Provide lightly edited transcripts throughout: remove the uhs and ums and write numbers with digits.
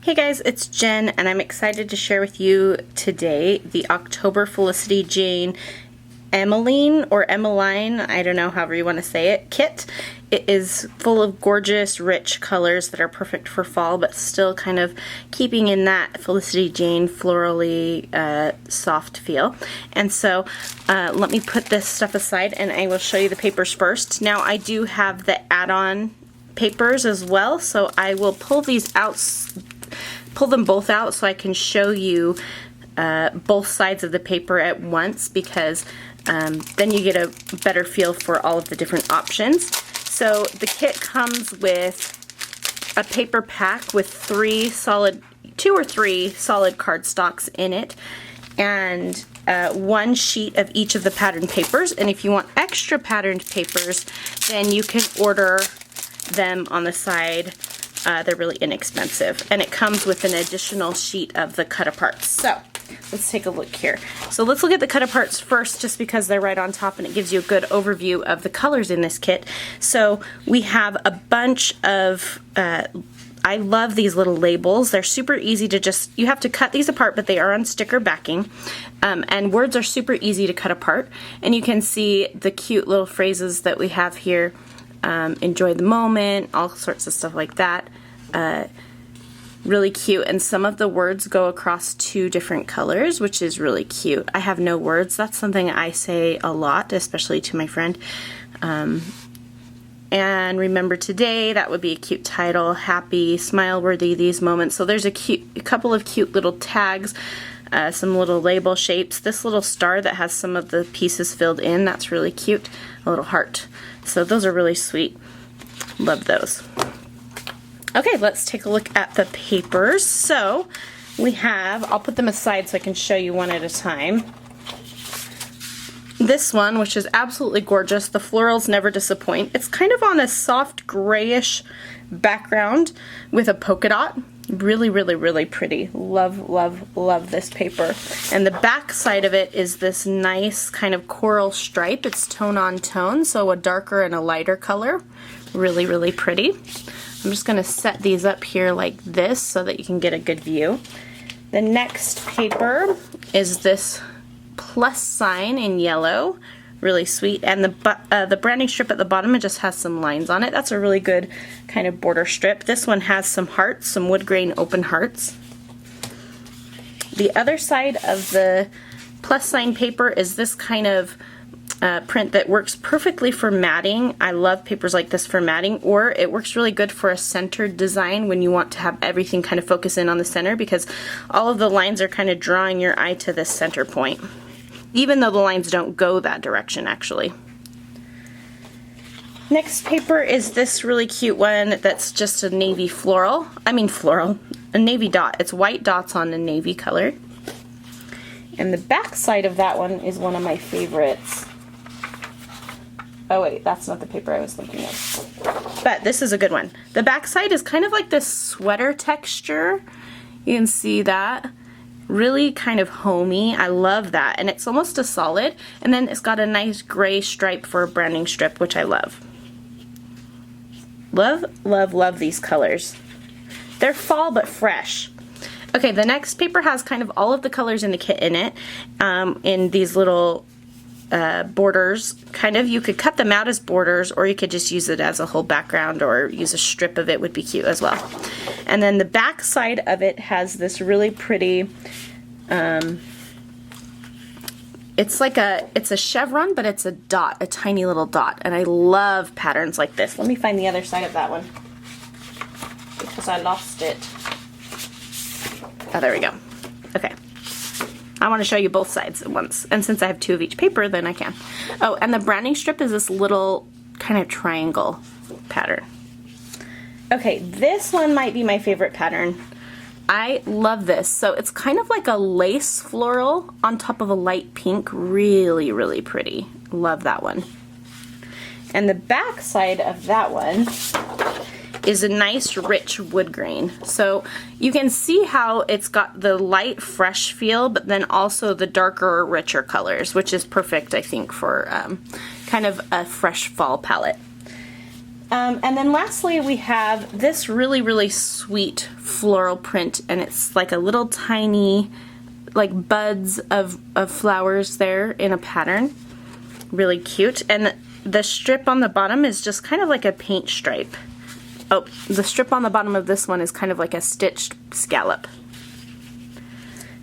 Hey guys, it's Jen, and I'm excited to share with you today the October Felicity Jane Emeline or Emeline, I don't know, however you want to say it, kit. It is full of gorgeous, rich colors that are perfect for fall, but still kind of keeping in that Felicity Jane florally soft feel. And so let me put this stuff aside and I will show you the papers first. Now I do have the add-on papers as well, so I will pull these out, pull them both out so I can show you both sides of the paper at once, because then you get a better feel for all of the different options. So the kit comes with a paper pack with two or three solid cardstocks in it, and one sheet of each of the patterned papers. And if you want extra patterned papers, then you can order them on the side. They're really inexpensive, and it comes with an additional sheet of the cut aparts. So let's take a look here. So let's look at the cut aparts first, just because they're right on top and it gives you a good overview of the colors in this kit. So we have a bunch of I love these little labels. They're super easy to you have to cut these apart, but they are on sticker backing. And words are super easy to cut apart. And you can see the cute little phrases that we have here. Enjoy the moment, all sorts of stuff like that. Really cute, and some of the words go across two different colors, which is really cute. I have no words. That's something I say a lot, especially to my friend. And remember today, that would be a cute title. Happy, smile worthy these moments. So there's a couple of cute little tags, some little label shapes. This little star that has some of the pieces filled in, that's really cute. A little heart. So those are really sweet. Love those. Okay, let's take a look at the papers. So we have, I'll put them aside so I can show you one at a time. This one, which is absolutely gorgeous. The florals never disappoint. It's kind of on a soft grayish background with a polka dot. Really, really, really pretty. Love, love, love this paper. And the back side of it is this nice kind of coral stripe. It's tone on tone, so a darker and a lighter color. Really, really pretty. I'm just going to set these up here like this so that you can get a good view. The next paper is this plus sign in yellow. Really sweet. And the branding strip at the bottom, it just has some lines on it. That's a really good kind of border strip. This one has some hearts, some wood grain open hearts. The other side of the plus sign paper is this kind of print that works perfectly for matting. I love papers like this for matting, or it works really good for a centered design when you want to have everything kind of focus in on the center, because all of the lines are kind of drawing your eye to this center point, even though the lines don't go that direction actually. Next paper is this really cute one that's just a navy a navy dot. It's white dots on a navy color. And the back side of that one is one of my favorites. Oh wait, that's not the paper I was thinking of. But this is a good one. The back side is kind of like this sweater texture. You can see that. Really kind of homey. I love that. And it's almost a solid. And then it's got a nice gray stripe for a branding strip, which I love. Love, love, love these colors. They're fall but fresh. Okay, the next paper has kind of all of the colors in the kit in it, in these little borders. Kind of, you could cut them out as borders, or you could just use it as a whole background, or use a strip of it would be cute as well. And then the back side of it has this really pretty, it's a chevron, but it's a dot, a tiny little dot. And I love patterns like this. Let me find the other side of that one, because I lost it. Oh, there we go. Okay. I want to show you both sides at once. And since I have two of each paper, then I can. Oh, and the branding strip is this little kind of triangle pattern. Okay, this one might be my favorite pattern. I love this. So it's kind of like a lace floral on top of a light pink. Really, really pretty. Love that one. And the back side of that one is a nice rich wood grain. So you can see how it's got the light fresh feel, but then also the darker richer colors, which is perfect I think for kind of a fresh fall palette. And then lastly, we have this really, really sweet floral print, and it's like a little tiny, like buds of flowers there in a pattern. Really cute. And the strip on the bottom is just kind of like a paint stripe. Oh, the strip on the bottom of this one is kind of like a stitched scallop.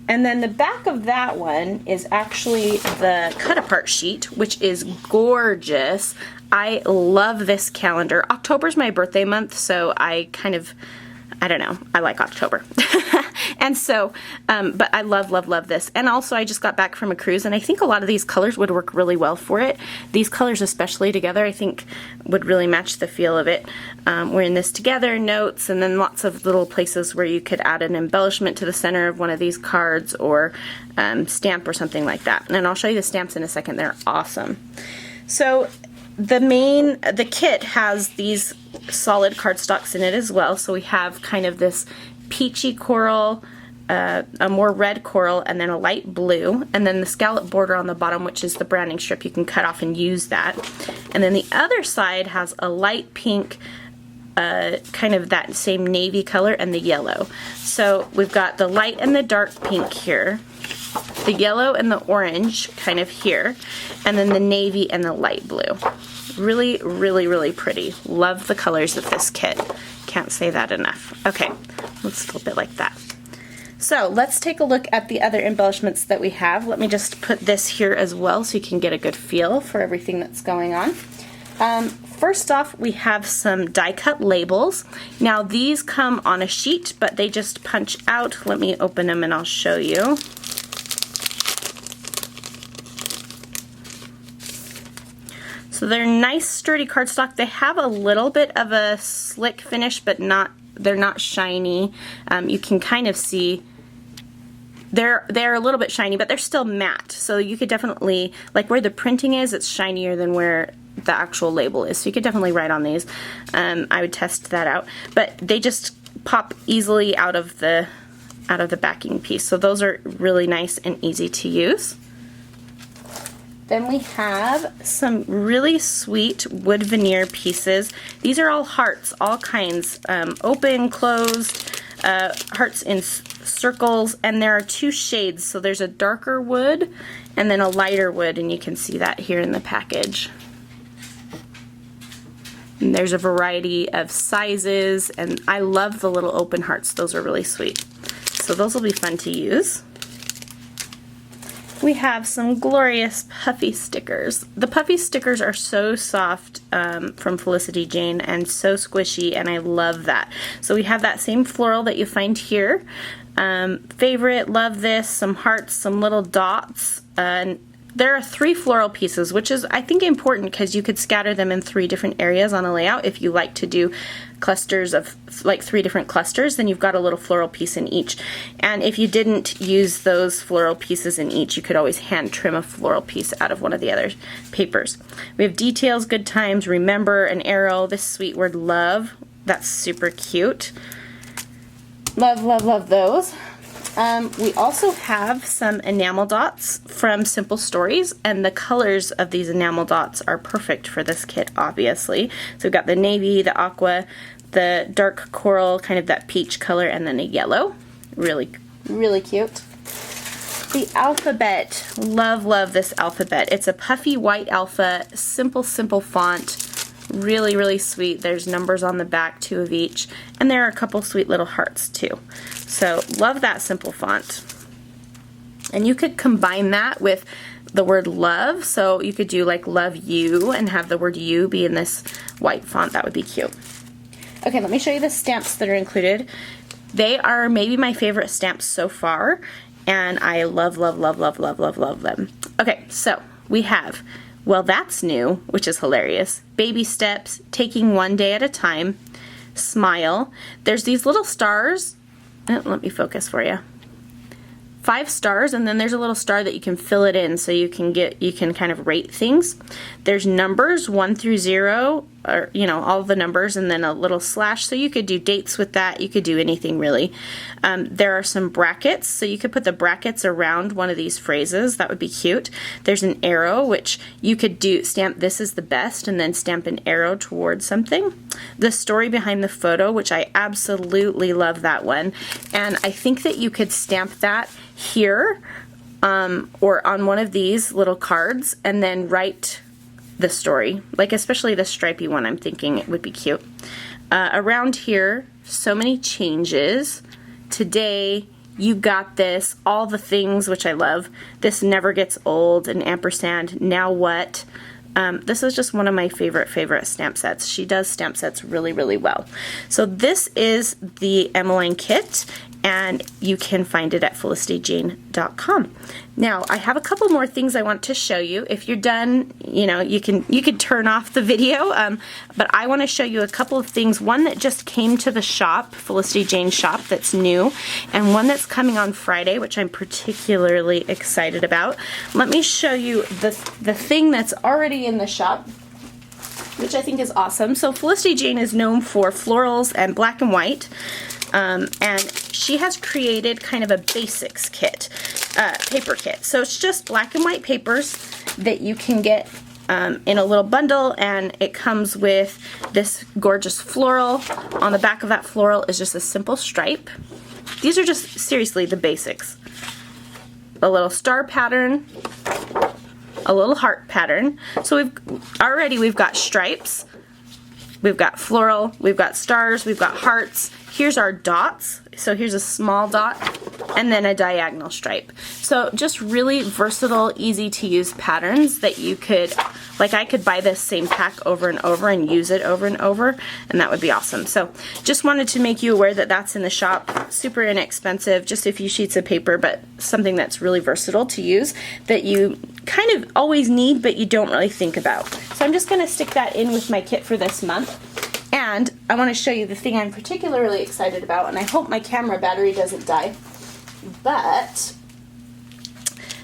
And then the back of that one is actually the cut apart sheet, which is gorgeous. I love this calendar. October's my birthday month, so I don't know, I like October. And so, but I love this. And also I just got back from a cruise, and I think a lot of these colors would work really well for it. These colors especially together, I think would really match the feel of it. We're in this together, notes, and then lots of little places where you could add an embellishment to the center of one of these cards, or stamp or something like that. And I'll show you the stamps in a second. They're awesome. So the kit has these solid cardstocks in it as well. So we have kind of this peachy coral, a more red coral, and then a light blue, and then the scallop border on the bottom, which is the branding strip. You can cut off and use that. And then the other side has a light pink, kind of that same navy color, and the yellow. So we've got the light and the dark pink here, the yellow and the orange kind of here, and then the navy and the light blue. Really, really, really pretty. Love the colors of this kit. Can't say that enough. Okay, let's flip it like that. So let's take a look at the other embellishments that we have. Let me just put this here as well so you can get a good feel for everything that's going on. First off, we have some die cut labels. Now these come on a sheet, but they just punch out. Let me open them and I'll show you. So they're nice sturdy cardstock. They have a little bit of a slick finish, but they're not shiny. You can kind of see they're a little bit shiny, but they're still matte. So you could definitely, like where the printing is, it's shinier than where the actual label is. So you could definitely write on these. I would test that out. But they just pop easily out of the backing piece. So those are really nice and easy to use. Then we have some really sweet wood veneer pieces. These are all hearts, all kinds, open, closed, hearts in circles, and there are two shades. So there's a darker wood and then a lighter wood, and you can see that here in the package. And there's a variety of sizes, and I love the little open hearts. Those are really sweet. So those will be fun to use. We have some glorious puffy stickers. The puffy stickers are so soft from Felicity Jane and so squishy, and I love that. So we have that same floral that you find here. Favorite, love this, some hearts, some little dots. There are 3 floral pieces, which is, I think, important because you could scatter them in 3 different areas on a layout. If you like to do clusters of like 3 different clusters, then you've got a little floral piece in each. And if you didn't use those floral pieces in each, you could always hand trim a floral piece out of one of the other papers. We have details, good times, remember, an arrow, this sweet word love. That's super cute. Love, love, love those. We also have some enamel dots from Simple Stories, and the colors of these enamel dots are perfect for this kit, obviously. So we've got the navy, the aqua, the dark coral, kind of that peach color, and then a yellow. Really, really cute. The alphabet. Love, love this alphabet. It's a puffy white alpha, simple, simple font. Really, really sweet. There's numbers on the back, 2 of each, and there are a couple sweet little hearts too. So love that simple font. And you could combine that with the word love, so you could do like love you and have the word you be in this white font. That would be cute. Okay, let me show you the stamps that are included. They are maybe my favorite stamps so far, and I love, love, love, love, love, love, love them. Okay, so we have Well That's New, which is hilarious, Baby Steps, Taking One Day at a Time, Smile. There's these little stars. Let me focus for you. 5 stars, and then there's a little star that you can fill it in so you can kind of rate things. There's numbers 1 through 0, or, you know, all the numbers and then a little slash. So you could do dates with that. You could do anything really. There are some brackets, so you could put the brackets around one of these phrases. That would be cute. There's an arrow, which you could do stamp "this is the best" and then stamp an arrow towards something. The story behind the photo, which I absolutely love that one. And I think that you could stamp that here or on one of these little cards and then write the story, like especially the stripey one. I'm thinking it would be cute. Around here, so many changes. Today, you got this, all the things, which I love. This never gets old, an ampersand, now what? This is just one of my favorite stamp sets. She does stamp sets really, really well. So this is the Emeline kit, and you can find it at felicityjane.com. Now, I have a couple more things I want to show you. If you're done, you know, you could turn off the video, but I want to show you a couple of things. One that just came to the shop, Felicity Jane shop, that's new, and one that's coming on Friday, which I'm particularly excited about. Let me show you the thing that's already in the shop, which I think is awesome. So Felicity Jane is known for florals and black and white. And she has created kind of a basics kit, paper kit. So it's just black and white papers that you can get in a little bundle, and it comes with this gorgeous floral. On the back of that floral is just a simple stripe. These are just seriously the basics. A little star pattern, a little heart pattern. So we've got stripes, we've got floral, we've got stars, we've got hearts. Here's our dots. So here's a small dot and then a diagonal stripe. So just really versatile, easy to use patterns that you could, like I could buy this same pack over and over and use it over and over, and that would be awesome. So just wanted to make you aware that that's in the shop. Super inexpensive, just a few sheets of paper, but something that's really versatile to use that you kind of always need but you don't really think about. So I'm just going to stick that in with my kit for this month. And I want to show you the thing I'm particularly excited about, and I hope my camera battery doesn't die, but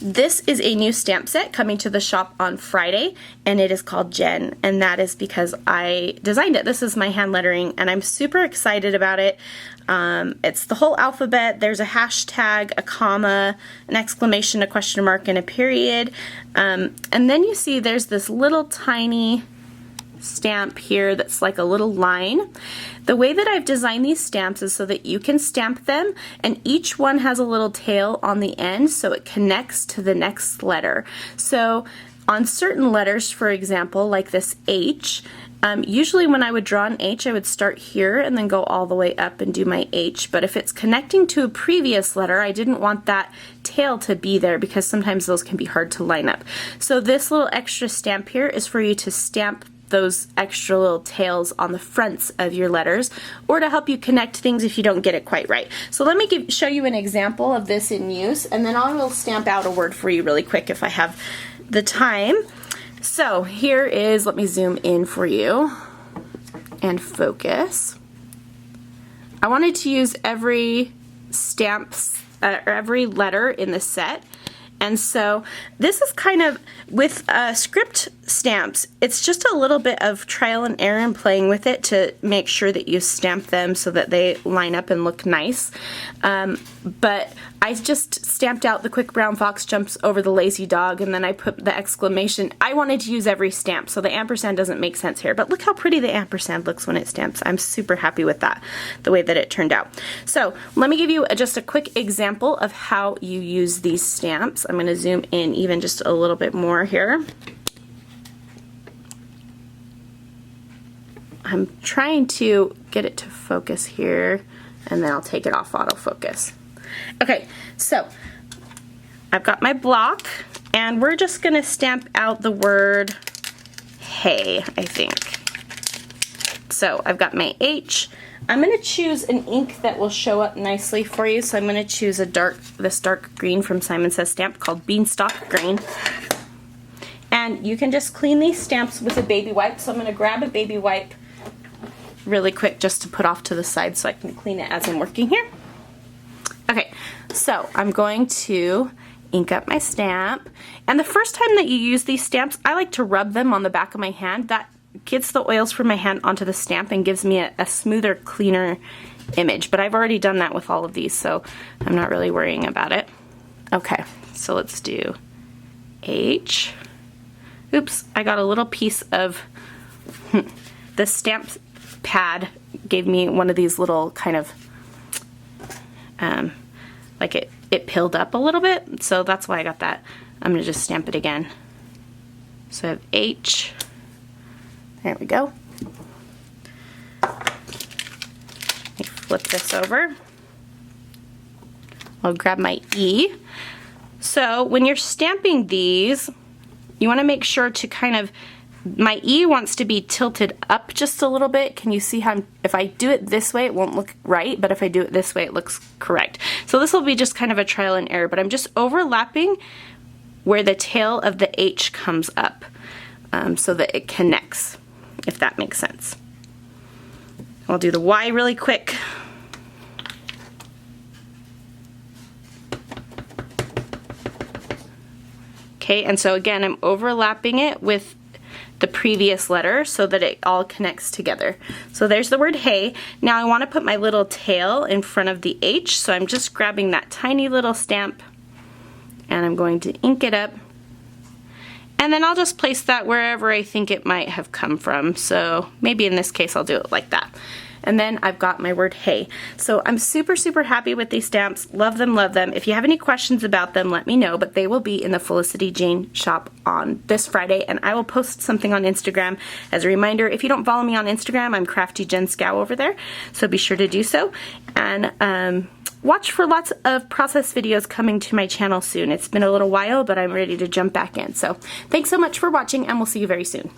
this is a new stamp set coming to the shop on Friday, and it is called Jen, and that is because I designed it. This is my hand lettering, and I'm super excited about it. It's the whole alphabet. There's a hashtag, a comma, an exclamation, a question mark, and a period. And then you see there's this little tiny stamp here that's like a little line. The way that I've designed these stamps is so that you can stamp them, and each one has a little tail on the end so it connects to the next letter. So on certain letters, for example, like this H, usually when I would draw an H, I would start here and then go all the way up and do my H. But if it's connecting to a previous letter, I didn't want that tail to be there because sometimes those can be hard to line up. So this little extra stamp here is for you to stamp those extra little tails on the fronts of your letters, or to help you connect things if you don't get it quite right. So let me show you an example of this in use, and then I will stamp out a word for you really quick if I have the time. So here is, let me zoom in for you and focus. I wanted to use every every letter in the set. And so this is kind of, with script stamps, it's just a little bit of trial and error and playing with it to make sure that you stamp them so that they line up and look nice. But I just stamped out the quick brown fox jumps over the lazy dog, and then I put the exclamation. I wanted to use every stamp, so the ampersand doesn't make sense here. But look how pretty the ampersand looks when it stamps. I'm super happy with that, the way that it turned out. So let me give you just a quick example of how you use these stamps. I'm going to zoom in even just a little bit more here. I'm trying to get it to focus here, and then I'll take it off autofocus. Okay, so I've got my block, and we're just going to stamp out the word hey, I think. So I've got my H. I'm going to choose an ink that will show up nicely for you, so I'm going to choose this dark green from Simon Says Stamp called Beanstalk Green. And you can just clean these stamps with a baby wipe, so I'm going to grab a baby wipe really quick just to put off to the side so I can clean it as I'm working here. Okay, so I'm going to ink up my stamp, and the first time that you use these stamps, I like to rub them on the back of my hand. That gets the oils from my hand onto the stamp and gives me a smoother, cleaner image. But I've already done that with all of these, so I'm not really worrying about it. Okay, so let's do H. Oops, I got a little piece of the stamp pad gave me one of these little kind of like it pilled up a little bit, so that's why I got that. I'm gonna just stamp it again. So I have H. There we go. Let me flip this over. I'll grab my E. So when you're stamping these, you want to make sure to kind of, my E wants to be tilted up just a little bit. Can you see how, if I do it this way, it won't look right, but if I do it this way, it looks correct. So this will be just kind of a trial and error, but I'm just overlapping where the tail of the H comes up so that it connects, if that makes sense. I'll do the Y really quick. Okay, and so again, I'm overlapping it with the previous letter so that it all connects together. So there's the word hey. Now I want to put my little tail in front of the H, so I'm just grabbing that tiny little stamp and I'm going to ink it up. And then I'll just place that wherever I think it might have come from. So maybe in this case I'll do it like that. And then I've got my word hey. So I'm super, super happy with these stamps. Love them, love them. If you have any questions about them, let me know, but they will be in the Felicity Jane shop on this Friday, and I will post something on Instagram. As a reminder, if you don't follow me on Instagram, I'm Crafty Jen Schow over there, so be sure to do so. And watch for lots of process videos coming to my channel soon. It's been a little while, but I'm ready to jump back in. So thanks so much for watching, and we'll see you very soon.